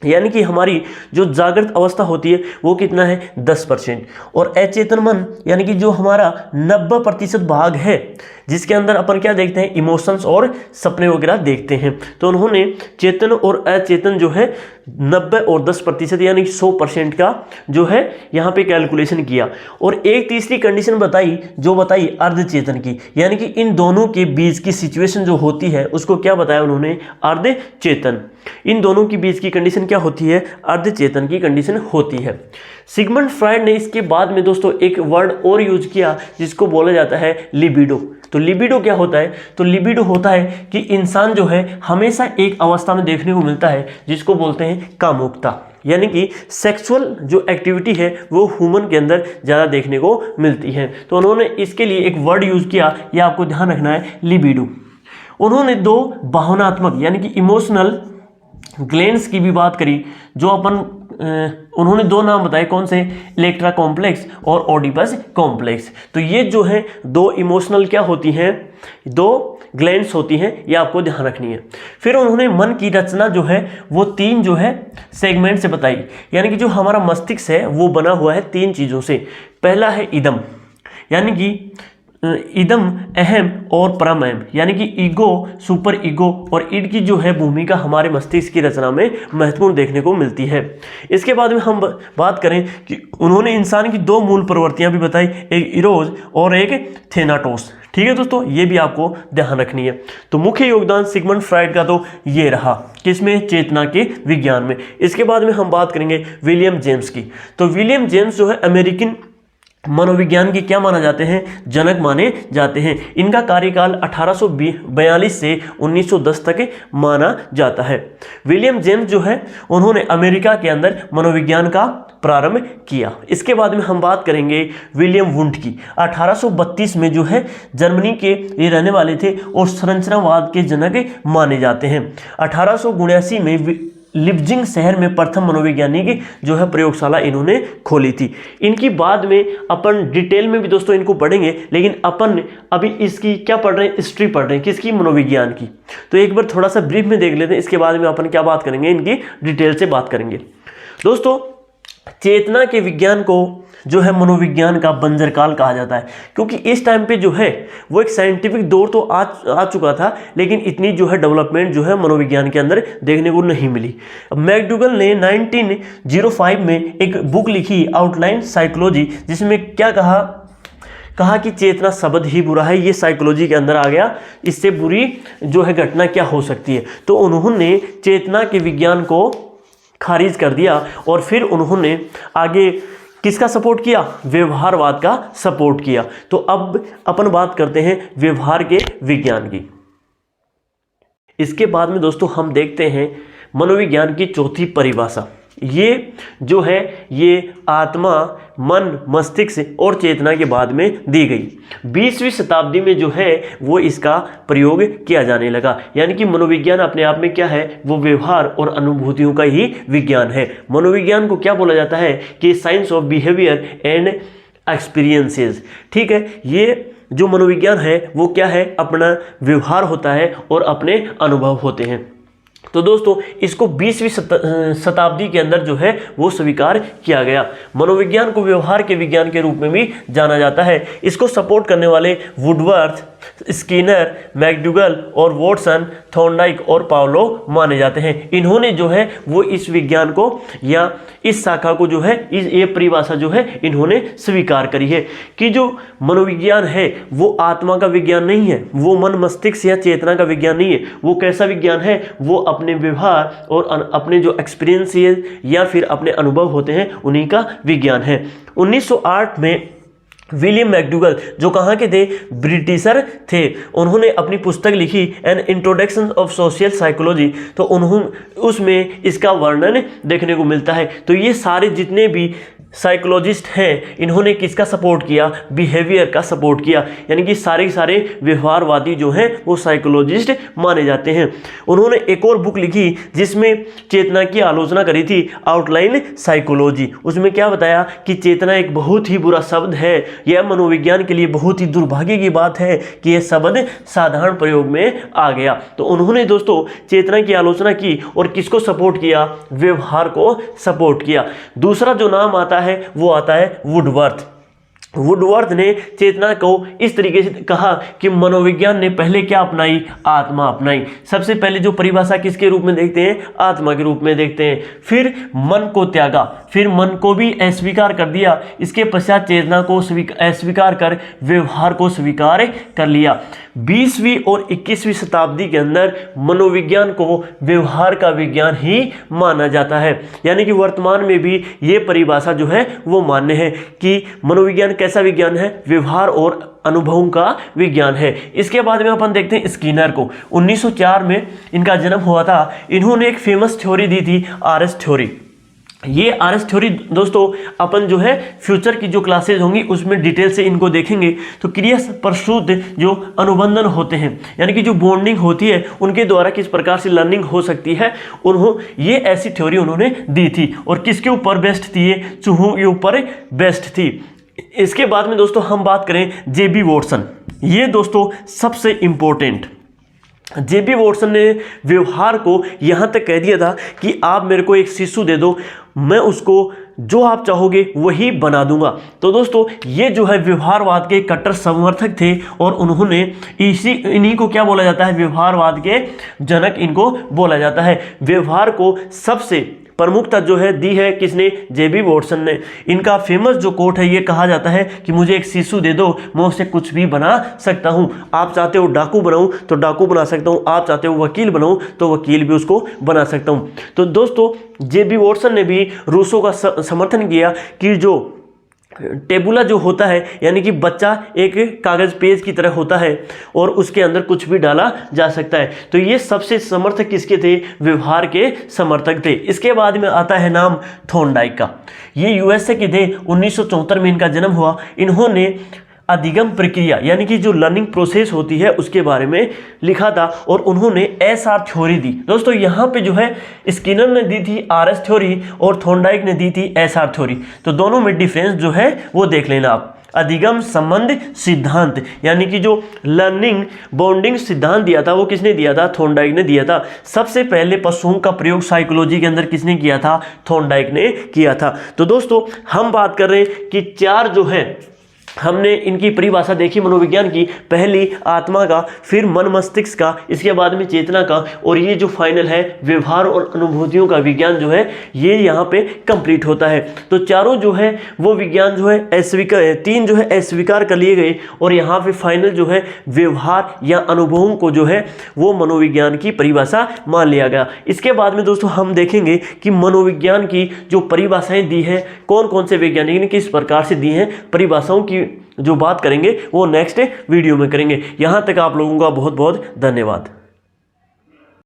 यानी कि हमारी जो जागृत अवस्था होती है वो कितना है 10%। और अचेतन मन यानी कि जो हमारा 90% भाग है जिसके अंदर अपन क्या देखते हैं, इमोशंस और सपने वगैरह देखते हैं। तो उन्होंने चेतन और अचेतन जो है 90 और 10% यानी कि 100% का जो है यहाँ पे कैलकुलेशन किया। और एक तीसरी कंडीशन बताई, जो बताई अर्धचेतन की, यानी कि इन दोनों के बीच की सिचुएशन जो होती है उसको क्या बताया उन्होंने, अर्धचेतन। इन दोनों के बीच की कंडीशन क्या होती है, अर्धचेतन की कंडीशन होती है। सिगमंड फ्रायड ने इसके बाद में दोस्तों एक वर्ड और यूज किया जिसको बोला जाता है लिबिडो। तो लिबिडो क्या होता है, तो लिबिडो होता है कि इंसान जो है हमेशा एक अवस्था में देखने को मिलता है जिसको बोलते हैं कामुकता, यानी कि सेक्सुअल जो एक्टिविटी है वो ह्यूमन के अंदर ज़्यादा देखने को मिलती है। तो उन्होंने इसके लिए एक वर्ड यूज किया, ये आपको ध्यान रखना है, लिबिडो। उन्होंने दो भावनात्मक यानी कि इमोशनल ग्लैंड्स की भी बात करी, जो अपन उन्होंने दो नाम बताए, कौन से, इलेक्ट्रा कॉम्प्लेक्स और ओडिपस कॉम्प्लेक्स। तो ये जो है दो इमोशनल क्या होती हैं, दो ग्लैंड्स होती हैं, ये आपको ध्यान रखनी है। फिर उन्होंने मन की रचना जो है वो 3 जो है सेगमेंट से बताई, यानी कि जो हमारा मस्तिष्क है वो बना हुआ है 3 चीज़ों से। पहला है इदम, यानी कि इदम अहम और परम अहम, यानी कि ईगो, सुपर ईगो और ईड की जो है भूमिका हमारे मस्तिष्क की रचना में महत्वपूर्ण देखने को मिलती है। इसके बाद में हम बात करें कि उन्होंने इंसान की 2 मूल प्रवृत्तियां भी बताई, एक इरोज और एक थेनाटोस। ठीक है दोस्तों, ये भी आपको ध्यान रखनी है। तो मुख्य योगदान सिगमंड फ्रायड का तो ये रहा, किसमें, चेतना के विज्ञान में। इसके बाद में हम बात करेंगे विलियम जेम्स की। तो विलियम जेम्स जो है अमेरिकन मनोविज्ञान के क्या माना जाते हैं, जनक माने जाते हैं। इनका कार्यकाल 1842 से 1910 तक माना जाता है। विलियम जेम्स जो है उन्होंने अमेरिका के अंदर मनोविज्ञान का प्रारंभ किया। इसके बाद में हम बात करेंगे विलियम वुंड की। 1832 में जो है जर्मनी के ये रहने वाले थे और संरचनावाद के जनक माने जाते हैं। 1879 में लिप्जिंग शहर में प्रथम मनोवैज्ञानिक जो है प्रयोगशाला इन्होंने खोली थी। इनकी बाद में अपन डिटेल में भी दोस्तों इनको पढ़ेंगे, लेकिन अपन अभी इसकी क्या पढ़ रहे हैं, हिस्ट्री पढ़ रहे हैं, किसकी, मनोविज्ञान की। तो एक बार थोड़ा सा ब्रीफ में देख लेते हैं, इसके बाद में अपन क्या बात करेंगे, इनकी डिटेल से बात करेंगे। दोस्तों चेतना के विज्ञान को जो है मनोविज्ञान का बंजर काल कहा जाता है, क्योंकि इस टाइम पे जो है वो एक साइंटिफिक दौर तो आ चुका था, लेकिन इतनी जो है डेवलपमेंट जो है मनोविज्ञान के अंदर देखने को नहीं मिली। मैकडूगल ने 1905 में एक बुक लिखी, आउटलाइन साइकोलॉजी, जिसमें क्या कहा कि चेतना शब्द ही बुरा है, ये साइकोलॉजी के अंदर आ गया, इससे बुरी जो है घटना क्या हो सकती है। तो उन्होंने चेतना के विज्ञान को खारिज कर दिया और फिर उन्होंने आगे किसका सपोर्ट किया, व्यवहारवाद का सपोर्ट किया। तो अब अपन बात करते हैं व्यवहार के विज्ञान की। इसके बाद में दोस्तों हम देखते हैं मनोविज्ञान की चौथी परिभाषा। ये जो है ये आत्मा, मन, मस्तिष्क और चेतना के बाद में दी गई। 20वीं शताब्दी में जो है वो इसका प्रयोग किया जाने लगा, यानी कि मनोविज्ञान अपने आप में क्या है, वो व्यवहार और अनुभूतियों का ही विज्ञान है। मनोविज्ञान को क्या बोला जाता है कि science of behaviour and experiences. ठीक है, ये जो मनोविज्ञान है वो क्या है, अपना व्यवहार होता है और अपने अनुभव होते हैं। तो दोस्तों इसको 20वीं शताब्दी के अंदर जो है वो स्वीकार किया गया। मनोविज्ञान को व्यवहार के विज्ञान के रूप में भी जाना जाता है। इसको सपोर्ट करने वाले वुडवर्थ, स्किनर, मैकडूगल और वॉटसन, थॉर्नडाइक और पावलो माने जाते हैं। इन्होंने जो है वो इस विज्ञान को या इस शाखा को जो है ये परिभाषा जो है इन्होंने स्वीकार करी है कि जो मनोविज्ञान है वो आत्मा का विज्ञान नहीं है, वो मन, मस्तिष्क या चेतना का विज्ञान नहीं है। वो कैसा विज्ञान है, वो अपने व्यवहार और अपने जो एक्सपीरियंस या फिर अपने अनुभव होते हैं उन्हीं का विज्ञान है। 1908 में विलियम मैकडूगल जो कहाँ के थे, ब्रिटिशर थे, उन्होंने अपनी पुस्तक लिखी an introduction of social psychology. तो उन्होंने उसमें इसका वर्णन देखने को मिलता है। तो ये सारे जितने भी साइकोलॉजिस्ट हैं, इन्होंने किसका सपोर्ट किया? बिहेवियर का सपोर्ट किया, यानी कि सारे व्यवहारवादी जो हैं वो साइकोलॉजिस्ट माने जाते हैं। उन्होंने एक और बुक लिखी जिसमें चेतना की आलोचना करी थी, आउटलाइन साइकोलॉजी। उसमें क्या बताया कि चेतना एक बहुत ही बुरा शब्द है, यह मनोविज्ञान के लिए बहुत ही दुर्भाग्य की बात है कि यह शब्द साधारण प्रयोग में आ गया। तो उन्होंने दोस्तों चेतना की आलोचना की और किसको सपोर्ट किया? व्यवहार को सपोर्ट किया। दूसरा जो नाम आता है वो आता है वुडवर्थ। वुडवर्थ ने चेतना को इस तरीके से कहा कि मनोविज्ञान ने पहले क्या अपनाई? आत्मा अपनाई। सबसे पहले जो परिभाषा किसके रूप में देखते हैं? आत्मा के रूप में देखते हैं। फिर मन को त्यागा, फिर मन को भी अस्वीकार कर दिया। इसके पश्चात चेतना को अस्वीकार कर व्यवहार को स्वीकार कर लिया। 20वीं और 21वीं शताब्दी के अंदर मनोविज्ञान को व्यवहार का विज्ञान ही माना जाता है, यानी कि वर्तमान में भी ये परिभाषा जो है वो मान्य है कि मनोविज्ञान कैसा विज्ञान है? व्यवहार और अनुभवों का विज्ञान है। इसके बाद में अपन देखते हैं स्किनर को। 1904 में इनका जन्म हुआ था। इन्होंने एक फेमस थ्योरी दी थी, आरएस थ्योरी। ये आरएस थ्योरी दोस्तों अपन जो है फ्यूचर की जो क्लासेज होंगी उसमें डिटेल से इनको देखेंगे। तो क्रिया प्रसूत जो अनुबंधन होते हैं, यानी कि जो बॉन्डिंग होती है, उनके द्वारा किस प्रकार से लर्निंग हो सकती है, ये ऐसी थ्योरी उन्होंने दी थी। और किसके ऊपर बेस्ट थी? ये चूहों के ऊपर बेस्ट थी। इसके बाद में दोस्तों हम बात करें जेबी वॉटसन। ये दोस्तों सबसे इंपॉर्टेंट, जेबी वॉटसन ने व्यवहार को यहाँ तक कह दिया था कि आप मेरे को एक शिशु दे दो, मैं उसको जो आप चाहोगे वही बना दूंगा। तो दोस्तों ये जो है व्यवहारवाद के कट्टर समर्थक थे और उन्होंने इन्हीं को क्या बोला जाता है? व्यवहारवाद के जनक इनको बोला जाता है। व्यवहार को सबसे प्रमुखता जो है दी है किसने? जेबी वॉटसन ने। इनका फेमस जो कोट है, ये कहा जाता है कि मुझे एक शिशु दे दो, मैं उससे कुछ भी बना सकता हूं। आप चाहते हो डाकू बनाऊं तो डाकू बना सकता हूं, आप चाहते हो वकील बनाऊं तो वकील भी उसको बना सकता हूं। तो दोस्तों जेबी वॉटसन ने भी रूसो का समर्थन किया कि जो टेबुला जो होता है, यानी कि बच्चा एक कागज पेज की तरह होता है और उसके अंदर कुछ भी डाला जा सकता है। तो ये सबसे समर्थक किसके थे? व्यवहार के समर्थक थे। इसके बाद में आता है नाम थॉर्नडाइक का। ये यूएसए के थे। 1974 में इनका जन्म हुआ। इन्होंने अधिगम प्रक्रिया, यानी कि जो लर्निंग प्रोसेस होती है उसके बारे में लिखा था और उन्होंने एसआर थ्योरी दी। दोस्तों यहाँ पे जो है स्किनर ने दी थी आरएस थ्योरी और थॉर्नडाइक ने दी थी एसआर थ्योरी। तो दोनों में डिफरेंस जो है वो देख लेना आप। अधिगम संबंध सिद्धांत, यानी कि जो लर्निंग बॉन्डिंग सिद्धांत दिया था वो किसने दिया था? थॉर्नडाइक ने दिया था। सबसे पहले पशुओं का प्रयोग साइकोलॉजी के अंदर किसने किया था? थॉर्नडाइक ने किया था। तो दोस्तों हम बात कर रहे हैं कि चार जो है हमने इनकी परिभाषा देखी मनोविज्ञान की। पहली आत्मा का, फिर मन मस्तिष्क का, इसके बाद में चेतना का, और ये जो फाइनल है व्यवहार और अनुभूतियों का विज्ञान जो है ये यहाँ पे कंप्लीट होता है। तो चारों जो है वो विज्ञान जो है अस्वीकार, तीन जो है अस्वीकार कर लिए गए और यहाँ पे फाइनल जो है व्यवहार या अनुभवों को जो है वो मनोविज्ञान की परिभाषा मान लिया गया। इसके बाद में दोस्तों हम देखेंगे कि मनोविज्ञान की जो परिभाषाएं दी हैं कौन कौन से वैज्ञानिक ने किस प्रकार से दी हैं, परिभाषाओं की जो बात करेंगे वो नेक्स्ट वीडियो में करेंगे। यहाँ तक आप लोगों का बहुत बहुत धन्यवाद।